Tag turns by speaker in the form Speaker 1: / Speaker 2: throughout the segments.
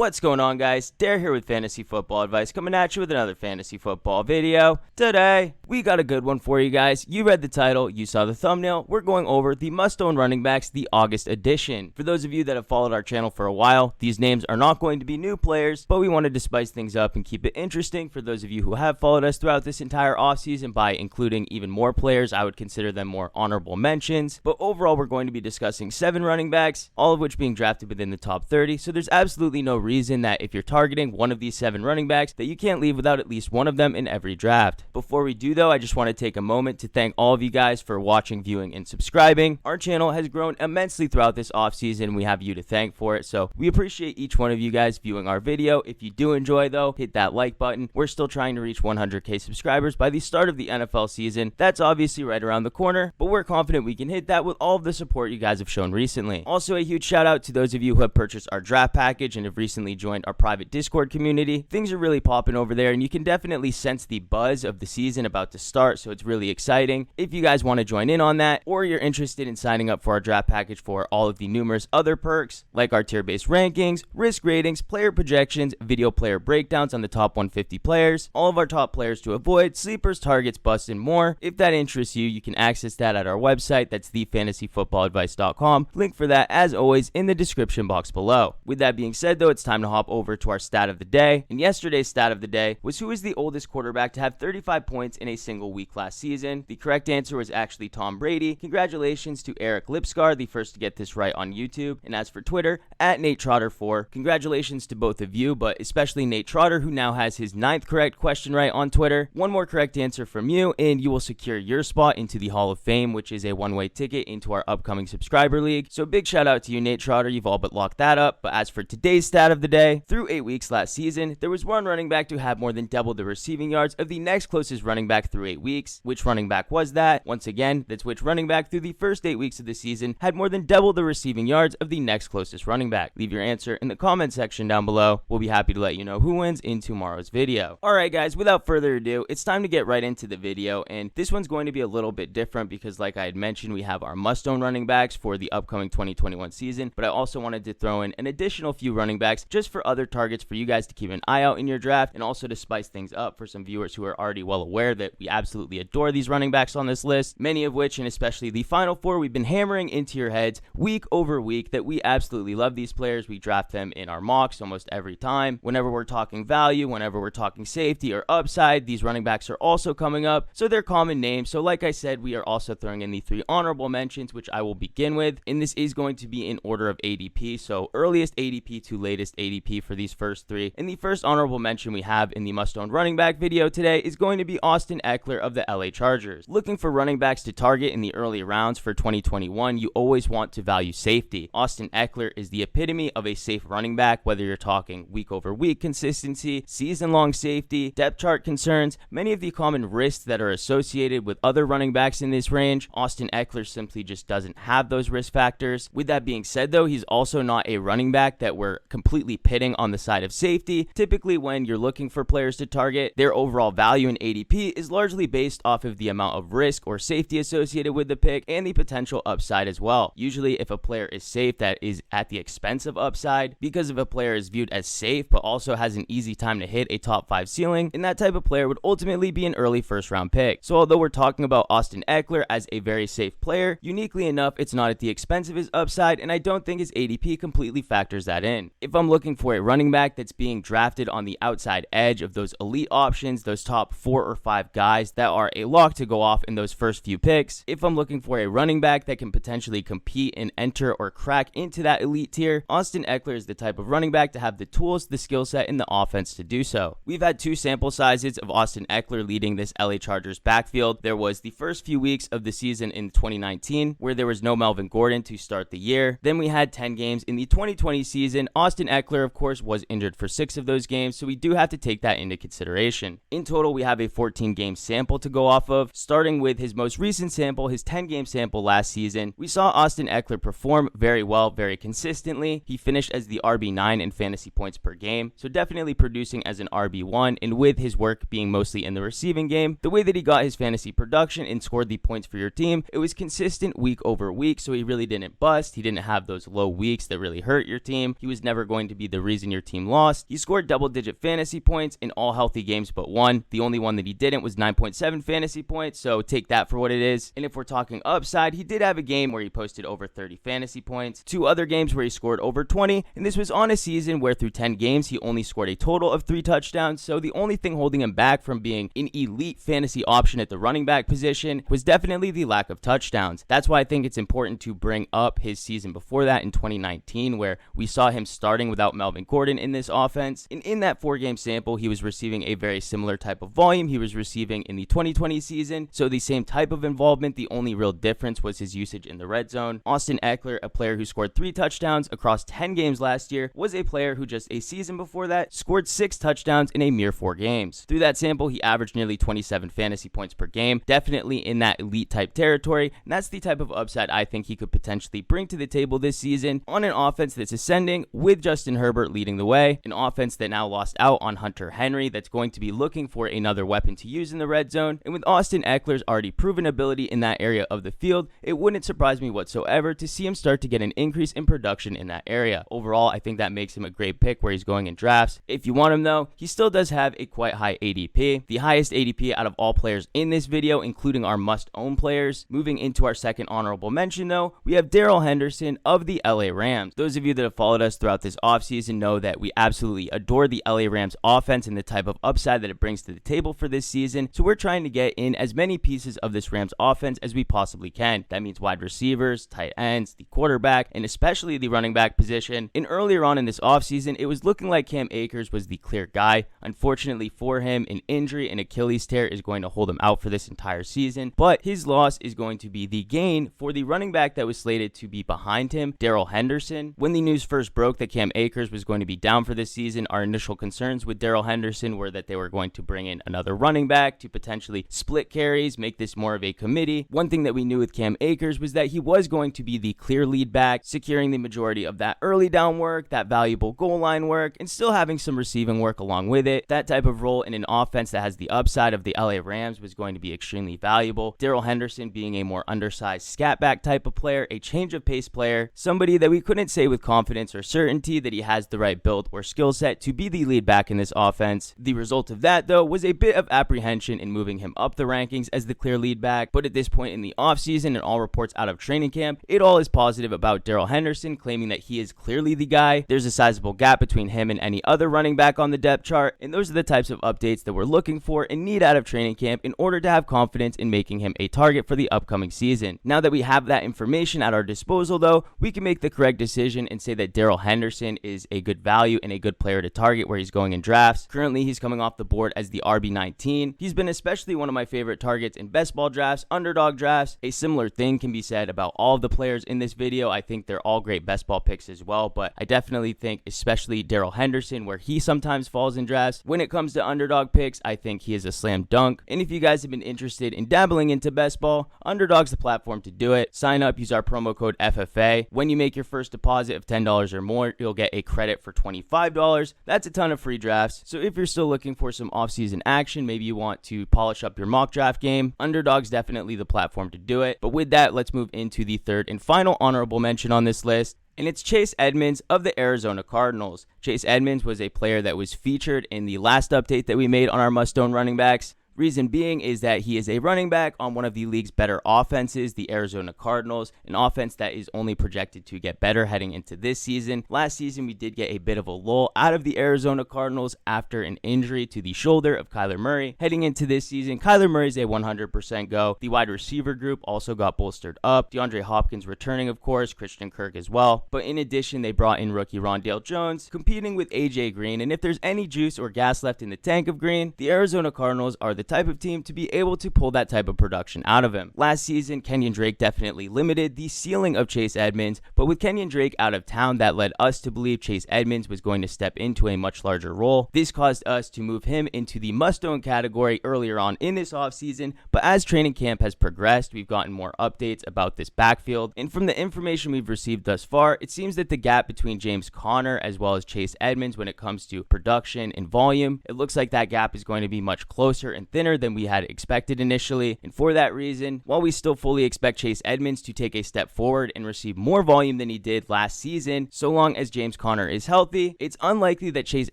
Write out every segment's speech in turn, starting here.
Speaker 1: What's going on, guys? Darrell here with Fantasy Football Advice, coming at you with another fantasy football video. Today, we got a good one for you guys. You read the title, you saw the thumbnail. We're going over the must-own running backs, the August edition. For those of you that have followed our channel for a while, these names are not going to be new players, but we wanted to spice things up and keep it interesting. For those of you who have followed us throughout this entire offseason, by including even more players, I would consider them more honorable mentions. But overall, we're going to be discussing 7 running backs, all of which being drafted within the top 30. So there's absolutely no reason that if you're targeting one of these 7 running backs that you can't leave without at least one of them in every draft. Before we do though, I just want to take a moment to thank all of you guys for watching, viewing, and subscribing. Our channel has grown immensely throughout this offseason. We have you to thank for it, so we appreciate each one of you guys viewing our video. If you do enjoy though, hit that like button. We're still trying to reach 100k subscribers by the start of the NFL season. That's obviously right around the corner, but we're confident we can hit that with all of the support you guys have shown recently. Also, a huge shout out to those of you who have purchased our draft package and have recently joined our private Discord community. Things are really popping over there, and you can definitely sense the buzz of the season about to start, so it's really exciting. If you guys want to join in on that, or you're interested in signing up for our draft package for all of the numerous other perks, like our tier-based rankings, risk ratings, player projections, video player breakdowns on the top 150 players, all of our top players to avoid, sleepers, targets, busts, and more. If that interests you, you can access that at our website. That's thefantasyfootballadvice.com. Link for that, as always, in the description box below. With that being said though, it's time to hop over to our stat of the day. And yesterday's stat of the day was who is the oldest quarterback to have 35 points in a single week last season. The correct answer was actually Tom Brady. Congratulations to Eric Lipscar, the first to get this right on YouTube. And as for Twitter, at NateTrotter4, congratulations to both of you, but especially Nate Trotter, who now has his 9th correct question right on Twitter. One more correct answer from you, and you will secure your spot into the Hall of Fame, which is a one-way ticket into our upcoming subscriber league. So big shout out to you, Nate Trotter. You've all but locked that up. But as for today's stat of the day, through 8 weeks last season, there was one running back to have more than double the receiving yards of the next closest running back through 8 weeks. Which running back was that? Once again, that's which running back through the first 8 weeks of the season had more than double the receiving yards of the next closest running back. Leave your answer in the comment section down below. We'll be happy to let you know who wins in tomorrow's video. Alright guys, without further ado, it's time to get right into the video, and this one's going to be a little bit different because, like I had mentioned, we have our must-own running backs for the upcoming 2021 season, but I also wanted to throw in an additional few running backs just for other targets for you guys to keep an eye out in your draft, and also to spice things up for some viewers who are already well aware that we absolutely adore these running backs on this list, many of which, and especially the final 4, we've been hammering into your heads week over week that we absolutely love these players. We draft them in our mocks almost every time. Whenever we're talking value, whenever we're talking safety or upside, these running backs are also coming up, so they're common names. So like I said, we are also throwing in the 3 honorable mentions, which I will begin with, and this is going to be in order of ADP, so earliest ADP to latest ADP for these first 3. And the first honorable mention we have in the must-own running back video today is going to be Austin Ekeler of the LA Chargers. Looking for running backs to target in the early rounds for 2021, you always want to value safety. Austin Ekeler is the epitome of a safe running back, whether you're talking week over week consistency, season-long safety, depth chart concerns, many of the common risks that are associated with other running backs in this range. Austin Ekeler simply just doesn't have those risk factors. With that being said though, he's also not a running back that we're completely pitting on the side of safety. Typically when you're looking for players to target, their overall value in ADP is largely based off of the amount of risk or safety associated with the pick and the potential upside as well. Usually if a player is safe, that is at the expense of upside, because if a player is viewed as safe but also has an easy time to hit a top 5 ceiling, and that type of player would ultimately be an early first round pick. So although we're talking about Austin Ekeler as a very safe player, uniquely enough, it's not at the expense of his upside, and I don't think his ADP completely factors that in. If I'm looking for a running back that's being drafted on the outside edge of those elite options, those top 4 or 5 guys that are a lock to go off in those first few picks, if I'm looking for a running back that can potentially compete and enter or crack into that elite tier, Austin Ekeler is the type of running back to have the tools, the skill set, and the offense to do so. We've had 2 sample sizes of Austin Ekeler leading this LA Chargers backfield. There was the first few weeks of the season in 2019 where there was no Melvin Gordon to start the year. Then we had 10 games in the 2020 season. Austin Ekeler, of course, was injured for 6 of those games, so we do have to take that into consideration. In total, we have a 14-game 4-game sample to go off of. Starting with his most recent sample, his 10-game sample last season, we saw Austin Ekeler perform very well, very consistently. He finished as the RB9 in fantasy points per game, so definitely producing as an RB1, and with his work being mostly in the receiving game, the way that he got his fantasy production and scored the points for your team, it was consistent week over week, so he really didn't bust. He didn't have those low weeks that really hurt your team. He was never going to be the reason your team lost. He scored double-digit fantasy points in all healthy games but one. The only one that he didn't was 9.7 fantasy points, so take that for what it is. And if we're talking upside, he did have a game where he posted over 30 fantasy points, 2 other games where he scored over 20, and this was on a season where through 10 games he only scored a total of 3 touchdowns, so the only thing holding him back from being an elite fantasy option at the running back position was definitely the lack of touchdowns. That's why I think it's important to bring up his season before that in 2019, where we saw him starting without Melvin Gordon in this offense, and in that 4-game sample he was receiving a very similar type of volume he was receiving in the 2020 season, so the same type of involvement. The only real difference was his usage in the red zone. Austin Ekeler, a player who scored 3 touchdowns across 10 games last year, was a player who just a season before that scored 6 touchdowns in a mere 4 games. Through that sample, he averaged nearly 27 fantasy points per game, definitely in that elite type territory, and that's the type of upside I think he could potentially bring to the table this season on an offense that's ascending with Justin Herbert leading the way, an offense that now lost out on Hunter Henry that's going to be looking for another weapon to use in the red zone, and with Austin Ekeler's already proven ability in that area of the field, it wouldn't surprise me whatsoever to see him start to get an increase in production in that area. Overall, I think that makes him a great pick where he's going in drafts. If you want him though, he still does have a quite high ADP, the highest ADP out of all players in this video, including our must-own players. Moving into our second honorable mention though, we have Darrell Henderson of the LA Rams. Those of you that have followed us throughout this offseason know that we absolutely adore the LA Rams offense and the type of upside that it brings to the table for this season, so we're trying to get in as many pieces of this Rams offense as we possibly can. That means wide receivers, tight ends, the quarterback, and especially the running back position. And earlier on in this offseason, it was looking like Cam Akers was the clear guy. Unfortunately for him, an injury and Achilles tear is going to hold him out for this entire season, but his loss is going to be the gain for the running back that was slated to be behind him, Darrell Henderson. When the news first broke that Cam Akers was going to be down for this season, our initial concerns with Darrell Henderson were that they were going to bring in another running back to potentially split carries, make this more of a committee. One thing that we knew with Cam Akers was that he was going to be the clear lead back, securing the majority of that early down work, that valuable goal line work, and still having some receiving work along with it. That type of role in an offense that has the upside of the LA Rams was going to be extremely valuable. Darrell Henderson being a more undersized scat back type of player, a change of pace player, somebody that we couldn't say with confidence or certainty that he has the right build or skill set to be the lead back in this offense. The result of that though was a bit of apprehension in moving him up the rankings as the clear lead back, but at this point in the offseason and all reports out of training camp, it all is positive about Darrell Henderson, claiming that he is clearly the guy. There's a sizable gap between him and any other running back on the depth chart, and those are the types of updates that we're looking for and need out of training camp in order to have confidence in making him a target for the upcoming season. Now that we have that information at our disposal though, we can make the correct decision and say that Darrell Henderson is a good value and a good player to target where he's going in drafts. Currently, he's coming off the board as the RB19. He's been especially one of my favorite targets in best ball drafts, underdog drafts. A similar thing can be said about all of the players in this video. I think they're all great best ball picks as well, but I definitely think especially Darrell Henderson, where he sometimes falls in drafts. When it comes to underdog picks, I think he is a slam dunk. And if you guys have been interested in dabbling into best ball, Underdog's the platform to do it. Sign up, use our promo code FFA. When you make your first deposit of $10 or more, you'll get a credit for $25. That's a ton of free drafts. So if you're still looking for some offseason action, maybe you want to polish up your mock draft game, Underdog's definitely the platform to do it. But with that, let's move into the third and final honorable mention on this list. And it's Chase Edmonds of the Arizona Cardinals. Chase Edmonds was a player that was featured in the last update that we made on our must-own running backs. Reason being is that he is a running back on one of the league's better offenses, the Arizona Cardinals, an offense that is only projected to get better heading into this season. Last season, we did get a bit of a lull out of the Arizona Cardinals after an injury to the shoulder of Kyler Murray. Heading into this season, Kyler Murray is a 100% go. The wide receiver group also got bolstered up. DeAndre Hopkins returning, of course, Christian Kirk as well. But in addition, they brought in rookie Rondale Jones, competing with AJ Green. And if there's any juice or gas left in the tank of Green, the Arizona Cardinals are the type of team to be able to pull that type of production out of him. Last season, Kenyon Drake definitely limited the ceiling of Chase Edmonds, but with Kenyon Drake out of town, that led us to believe Chase Edmonds was going to step into a much larger role. This caused us to move him into the must-own category earlier on in this offseason, but as training camp has progressed, we've gotten more updates about this backfield, and from the information we've received thus far, it seems that the gap between James Conner as well as Chase Edmonds when it comes to production and volume, it looks like that gap is going to be much closer and thinner than we had expected initially, and for that reason, while we still fully expect Chase Edmonds to take a step forward and receive more volume than he did last season, so long as James Conner is healthy, it's unlikely that Chase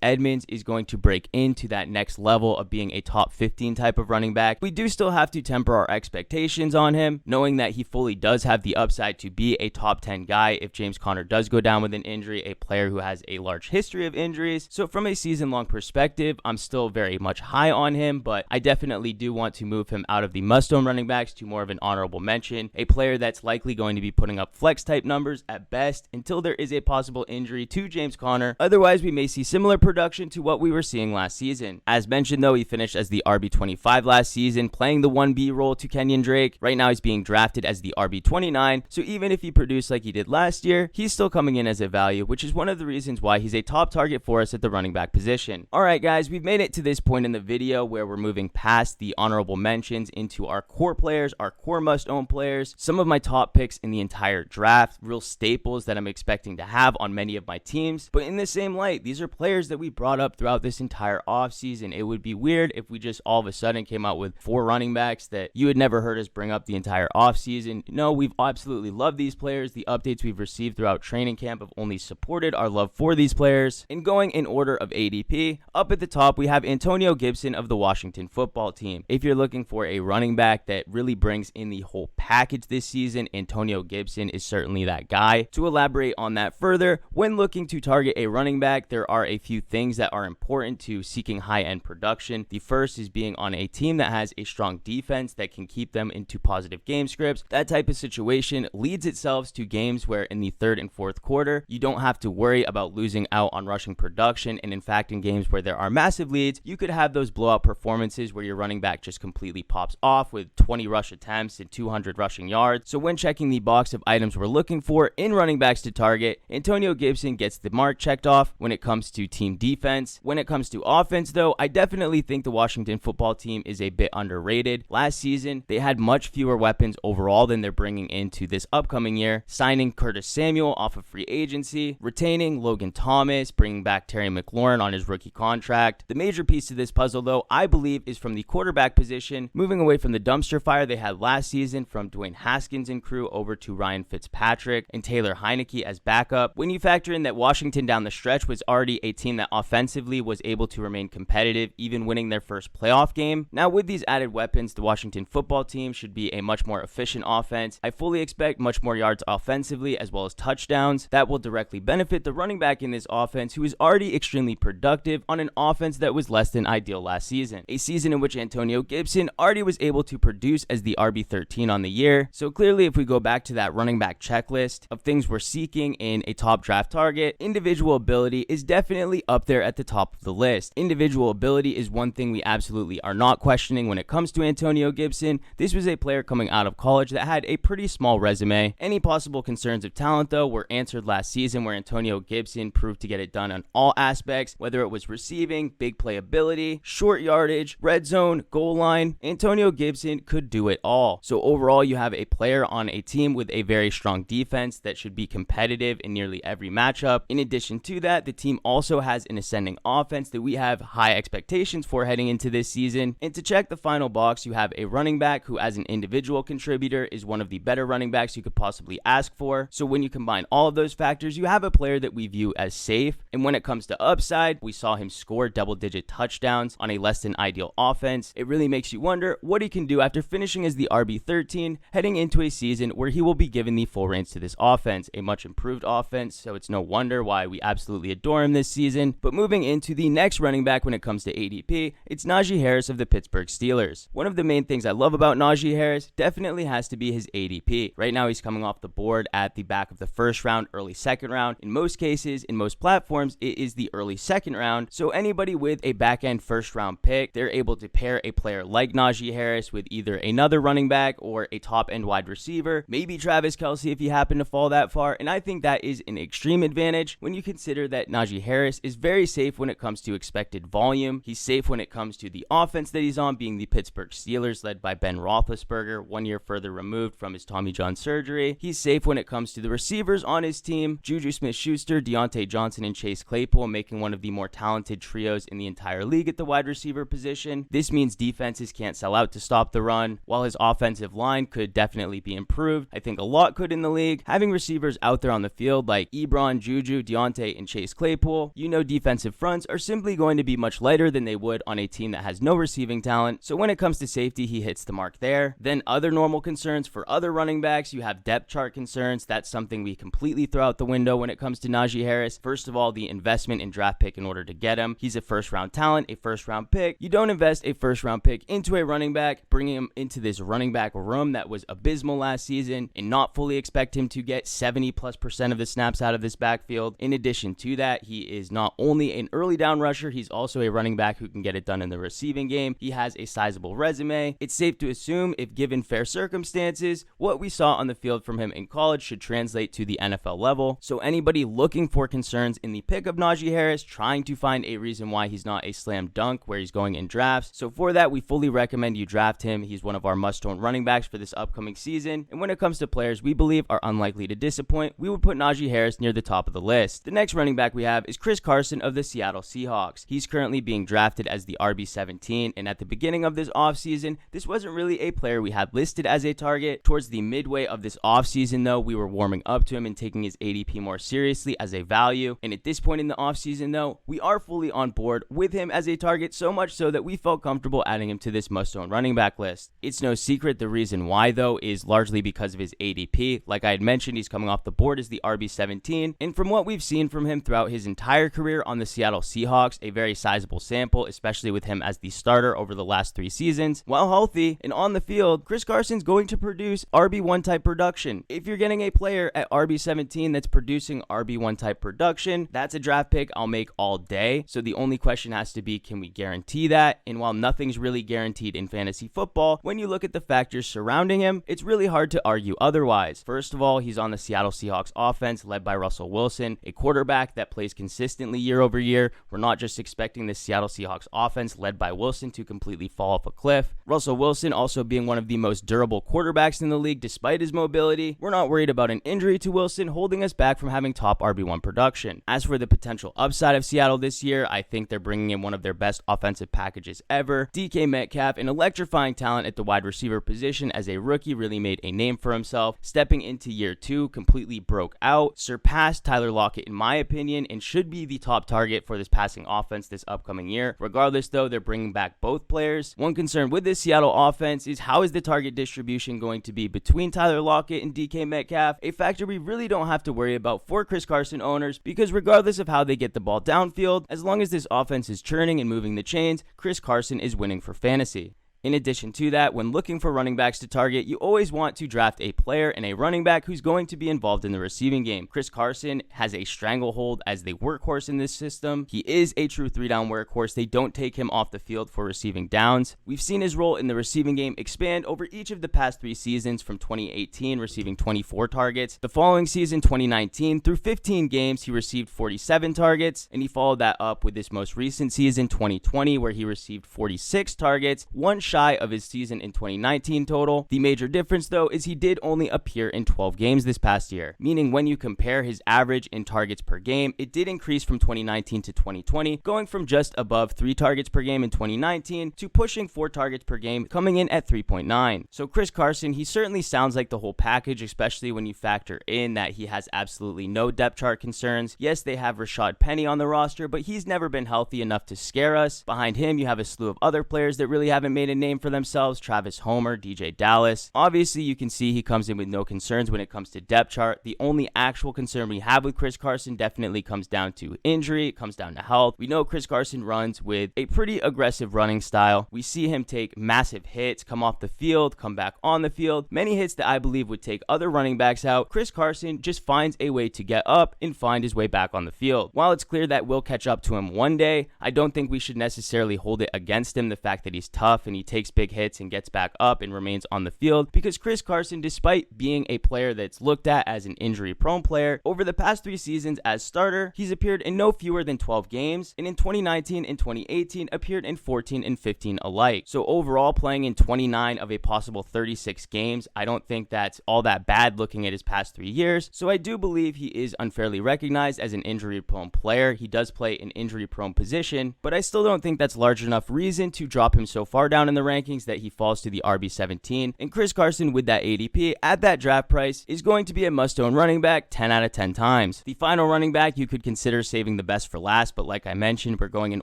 Speaker 1: Edmonds is going to break into that next level of being a top 15 type of running back. We do still have to temper our expectations on him, knowing that he fully does have the upside to be a top 10 guy if James Conner does go down with an injury, a player who has a large history of injuries. So from a season-long perspective, I'm still very much high on him, but I definitely do want to move him out of the must-own running backs to more of an honorable mention, a player that's likely going to be putting up flex-type numbers at best until there is a possible injury to James Conner. Otherwise, we may see similar production to what we were seeing last season. As mentioned, though, he finished as the RB25 last season, playing the 1B role to Kenyon Drake. Right now, he's being drafted as the RB29, so even if he produced like he did last year, he's still coming in as a value, which is one of the reasons why he's a top target for us at the running back position. Alright guys, we've made it to this point in the video where we're moving past the honorable mentions into our core players, our core must-own players, some of my top picks in the entire draft, real staples that I'm expecting to have on many of my teams. But in the same light, these are players that we brought up throughout this entire offseason. It would be weird if we just all of a sudden came out with 4 running backs that you had never heard us bring up the entire offseason. No, we've absolutely loved these players. The updates we've received throughout training camp have only supported our love for these players. And going in order of ADP, up at the top we have Antonio Gibson of the Washington football team. If you're looking for a running back that really brings in the whole package this season, Antonio Gibson is certainly that guy. To elaborate on that further, when looking to target a running back, there are a few things that are important to seeking high-end production. The first is being on a team that has a strong defense that can keep them into positive game scripts. That type of situation leads itself to games where in the third and fourth quarter, you don't have to worry about losing out on rushing production, and in fact, in games where there are massive leads, you could have those blowout performances where your running back just completely pops off with 20 rush attempts and 200 rushing yards. So when checking the box of items we're looking for in running backs to target, Antonio Gibson gets the mark checked off when it comes to team defense. When it comes to offense, though, I definitely think the Washington football team is a bit underrated. Last season, they had much fewer weapons overall than they're bringing into this upcoming year, signing Curtis Samuel off of free agency, retaining Logan Thomas, bringing back Terry McLaurin on his rookie contract. The major piece to this puzzle, though, I believe is from the quarterback position, moving away from the dumpster fire they had last season from Dwayne Haskins and crew over to Ryan Fitzpatrick and Taylor Heineke as backup. When you factor in that Washington down the stretch was already a team that offensively was able to remain competitive, even winning their first playoff game. Now with these added weapons, the Washington football team should be a much more efficient offense. I fully expect much more yards offensively as well as touchdowns. That will directly benefit the running back in this offense, who is already extremely productive on an offense that was less than ideal last season. A season in which Antonio Gibson already was able to produce as the RB13 on the year. So clearly, if we go back to that running back checklist of things we're seeking in a top draft target, individual ability is definitely up there at the top of the list. Individual ability is one thing we absolutely are not questioning when it comes to Antonio Gibson. This was a player coming out of college that had a pretty small resume. Any possible concerns of talent, though, were answered last season, where Antonio Gibson proved to get it done on all aspects, whether it was receiving, big play ability, short yardage, red zone, goal line. Antonio Gibson could do it all. So overall, you have a player on a team with a very strong defense that should be competitive in nearly every matchup. In addition to that, the team also has an ascending offense that we have high expectations for heading into this season. And to check the final box, you have a running back who, as an individual contributor, is one of the better running backs you could possibly ask for. So when you combine all of those factors, you have a player that we view as safe. And when it comes to upside, we saw him score double-digit touchdowns on a less than ideal offense. It really makes you wonder what he can do after finishing as the RB13, heading into a season where he will be given the full reins to this offense, a much improved offense, so it's no wonder why we absolutely adore him this season. But moving into the next running back when it comes to ADP, it's Najee Harris of the Pittsburgh Steelers. One of the main things I love about Najee Harris definitely has to be his ADP. Right now he's coming off the board at the back of the first round, early second round. In most cases, in most platforms, it is the early second round, so anybody with a back-end first round pick, they're able to pair a player like Najee Harris with either another running back or a top-end wide receiver, maybe Travis Kelce if you happen to fall that far, and I think that is an extreme advantage when you consider that Najee Harris is very safe when it comes to expected volume. He's safe when it comes to the offense that he's on, being the Pittsburgh Steelers led by Ben Roethlisberger, 1 year further removed from his Tommy John surgery. He's safe when it comes to the receivers on his team, Juju Smith-Schuster, Deontay Johnson, and Chase Claypool, making one of the more talented trios in the entire league at the wide receiver position. This means defenses can't sell out to stop the run. While his offensive line could definitely be improved, I think a lot could in the league. Having receivers out there on the field like Ebron, Juju, Deontay, and Chase Claypool, defensive fronts are simply going to be much lighter than they would on a team that has no receiving talent. So when it comes to safety, he hits the mark there. Then other normal concerns for other running backs, you have depth chart concerns. That's something we completely throw out the window when it comes to Najee Harris. First of all, the investment in draft pick in order to get him. He's a first round talent, a first round pick. You don't invest a first round pick into a running back, bringing him into this running back room that was abysmal last season, and not fully expect him to get 70+% of the snaps out of this backfield. In addition to that, he is not only an early down rusher, he's also a running back who can get it done in the receiving game. He has a sizable resume. It's safe to assume, if given fair circumstances, what we saw on the field from him in college should translate to the NFL level. So anybody looking for concerns in the pick of Najee Harris, trying to find a reason why he's not a slam dunk where he's going in drafts. So for that, we fully recommend you draft him. He's one of our must-own running backs for this upcoming season. And when it comes to players we believe are unlikely to disappoint, we would put Najee Harris near the top of the list. The next running back we have is Chris Carson of the Seattle Seahawks. He's currently being drafted as the RB17, and at the beginning of this offseason, this wasn't really a player we had listed as a target. Towards the midway of this offseason, though, we were warming up to him and taking his ADP more seriously as a value. And at this point in the offseason, though, we are fully on board with him as a target, so much so that we felt comfortable adding him to this must-own running back list. It's no secret the reason why, though, is largely because of his ADP. Like I had mentioned, he's coming off the board as the RB17, and from what we've seen from him throughout his entire career on the Seattle Seahawks, a very sizable sample, especially with him as the starter over the last 3 seasons. While healthy and on the field, Chris Carson's going to produce RB1 type production. If you're getting a player at RB17 that's producing RB1 type production, that's a draft pick I'll make all day. So the only question has to be, can we guarantee that? And while nothing's really guaranteed in fantasy football, when you look at the factors surrounding him, it's really hard to argue otherwise. First of all, he's on the Seattle Seahawks offense led by Russell Wilson, a quarterback that plays consistently year over year. We're not just expecting the Seattle Seahawks offense led by Wilson to completely fall off a cliff. Russell Wilson also being one of the most durable quarterbacks in the league despite his mobility. We're not worried about an injury to Wilson holding us back from having top RB1 production. As for the potential upside of Seattle this year, I think they're bringing in one of their best offensive packages ever. DK Metcalf, an electrifying talent at the wide receiver position as a rookie, really made a name for himself. Stepping into year 2, completely broke out, surpassed Tyler Lockett in my opinion, and should be the top target for this passing offense this upcoming year. Regardless though, they're bringing back both players. One concern with this Seattle offense is how is the target distribution going to be between Tyler Lockett and DK Metcalf, a factor we really don't have to worry about for Chris Carson owners, because regardless of how they get the ball downfield, as long as this offense is churning and moving the chains, Chris Carson is winning for fantasy. In addition to that, when looking for running backs to target, you always want to draft a player and a running back who's going to be involved in the receiving game. Chris Carson has a stranglehold as the workhorse in this system. He is a true 3-down workhorse. They don't take him off the field for receiving downs. We've seen his role in the receiving game expand over each of the past 3 seasons, from 2018 receiving 24 targets. The following season, 2019, through 15 games, he received 47 targets, and he followed that up with this most recent season, 2020, where he received 46 targets, one shy of his season in 2019 total. The major difference though is he did only appear in 12 games this past year, meaning when you compare his average in targets per game, it did increase from 2019 to 2020, going from just above 3 targets per game in 2019 to pushing 4 targets per game, coming in at 3.9. So Chris Carson, he certainly sounds like the whole package, especially when you factor in that he has absolutely no depth chart concerns. Yes, they have Rashad Penny on the roster, but he's never been healthy enough to scare us. Behind him, you have a slew of other players that really haven't made a name for themselves, Travis Homer, DJ Dallas. Obviously, you can see he comes in with no concerns when it comes to depth chart. The only actual concern we have with Chris Carson definitely comes down to injury. It comes down to health. We know Chris Carson runs with a pretty aggressive running style. We see him take massive hits, come off the field, come back on the field. Many hits that I believe would take other running backs out. Chris Carson just finds a way to get up and find his way back on the field. While it's clear that we'll catch up to him one day, I don't think we should necessarily hold it against him, the fact that he's tough and he takes big hits and gets back up and remains on the field, because Chris Carson, despite being a player that's looked at as an injury-prone player, over the past 3 seasons as starter, he's appeared in no fewer than 12 games, and in 2019 and 2018 appeared in 14 and 15 alike. So overall, playing in 29 of a possible 36 games, I don't think that's all that bad looking at his past 3 years. So I do believe he is unfairly recognized as an injury-prone player. He does play an injury-prone position, but I still don't think that's large enough reason to drop him so far down in the rankings that he falls to the RB17. And Chris Carson, with that ADP at that draft price, is going to be a must-own running back 10 out of 10 times. The final running back, you could consider saving the best for last, but like I mentioned, we're going in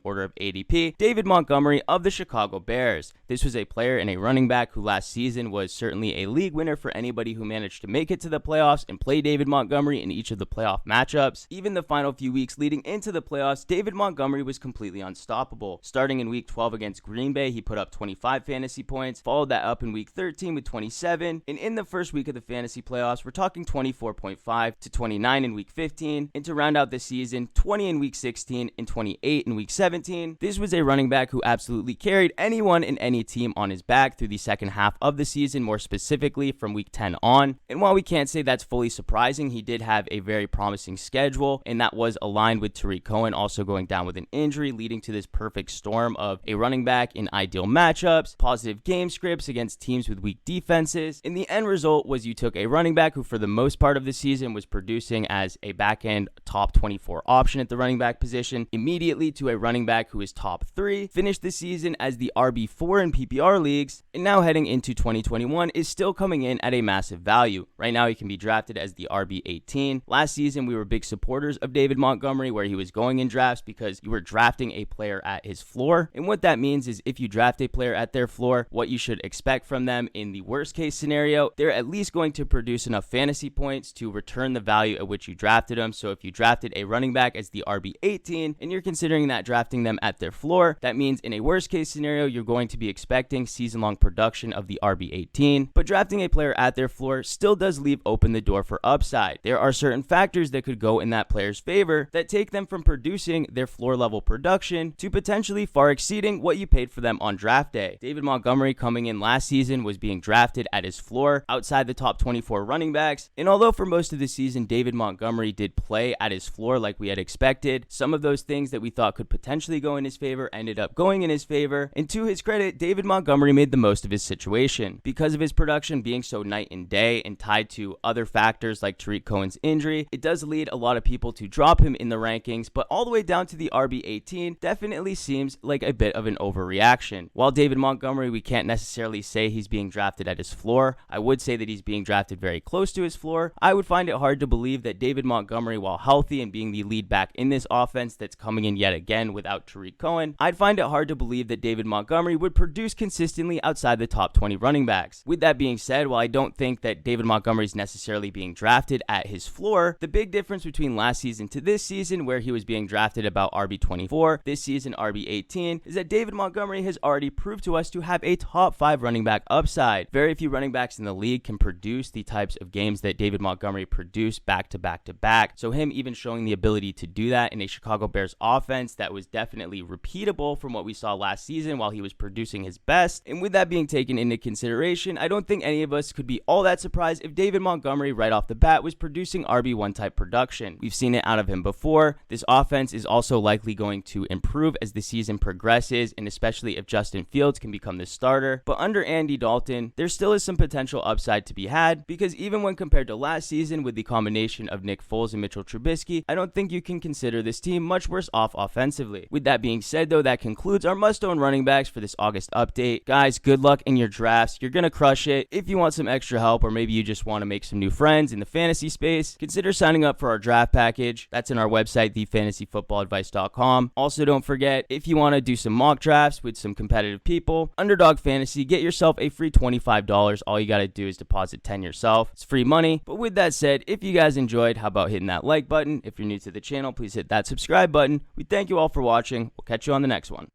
Speaker 1: order of ADP. David Montgomery of the Chicago Bears. This was a player and a running back who last season was certainly a league winner for anybody who managed to make it to the playoffs and play David Montgomery in each of the playoff matchups. Even the final few weeks leading into the playoffs, David Montgomery was completely unstoppable. Starting in week 12 against Green Bay, he put up 25 fantasy points, followed that up in week 13 with 27, and in the first week of the fantasy playoffs, we're talking 24.5 to 29 in week 15, and to round out the season, 20 in week 16 and 28 in week 17. This was a running back who absolutely carried anyone in any team on his back through the second half of the season, more specifically from week 10 on. And while we can't say that's fully surprising, he did have a very promising schedule, and that was aligned with Tariq Cohen also going down with an injury, leading to this perfect storm of a running back in ideal matchups, positive game scripts against teams with weak defenses. And the end result was you took a running back who for the most part of the season was producing as a back-end top 24 option at the running back position, immediately to a running back who is top 3, finished the season as the RB4 in PPR leagues, and now heading into 2021 is still coming in at a massive value. Right now he can be drafted as the RB18. Last season we were big supporters of David Montgomery, where he was going in drafts because you were drafting a player at his floor. And what that means is if you draft a player at their floor, what you should expect from them in the worst case scenario, they're at least going to produce enough fantasy points to return the value at which you drafted them. So if you drafted a running back as the RB18 and you're considering that drafting them at their floor, that means in a worst case scenario, you're going to be expecting season-long production of the RB18. But drafting a player at their floor still does leave open the door for upside. There are certain factors that could go in that player's favor that take them from producing their floor level production to potentially far exceeding what you paid for them on draft day. David Montgomery coming in last season was being drafted at his floor outside the top 24 running backs, and although for most of the season David Montgomery did play at his floor like we had expected, some of those things that we thought could potentially go in his favor ended up going in his favor, and to his credit, David Montgomery made the most of his situation. Because of his production being so night and day and tied to other factors like Tariq Cohen's injury, it does lead a lot of people to drop him in the rankings, but all the way down to the RB18 definitely seems like a bit of an overreaction. While David Montgomery, we can't necessarily say he's being drafted at his floor, I would say that he's being drafted very close to his floor. I would find it hard to believe that David Montgomery, while healthy and being the lead back in this offense that's coming in yet again without Tariq Cohen, I'd find it hard to believe that David Montgomery would produce consistently outside the top 20 running backs. With that being said, while I don't think that David Montgomery is necessarily being drafted at his floor, the big difference between last season to this season, where he was being drafted about RB24, this season RB18, is that David Montgomery has already proved to us to have a top 5 running back upside. Very few running backs in the league can produce the types of games that David Montgomery produced back to back to back. So him even showing the ability to do that in a Chicago Bears offense that was definitely repeatable from what we saw last season while he was producing his best. And with that being taken into consideration, I don't think any of us could be all that surprised if David Montgomery right off the bat was producing RB1 type production. We've seen it out of him before. This offense is also likely going to improve as the season progresses, and especially if Justin Fields can become the starter. But under Andy Dalton, there still is some potential upside to be had, because even when compared to last season with the combination of Nick Foles and Mitchell Trubisky, I don't think you can consider this team much worse off offensively. With that being said though, that concludes our must-own running backs for this August update. Guys, good luck in your drafts. You're gonna crush it. If you want some extra help, or maybe you just want to make some new friends in the fantasy space, consider signing up for our draft package. That's in our website, thefantasyfootballadvice.com. Also, don't forget, if you want to do some mock drafts with some competitive people, people. Underdog Fantasy, get yourself a free $25. All you got to do is deposit $10 yourself. It's free money. But with that said, if you guys enjoyed, how about hitting that like button? If you're new to the channel, please hit that subscribe button. We thank you all for watching. We'll catch you on the next one.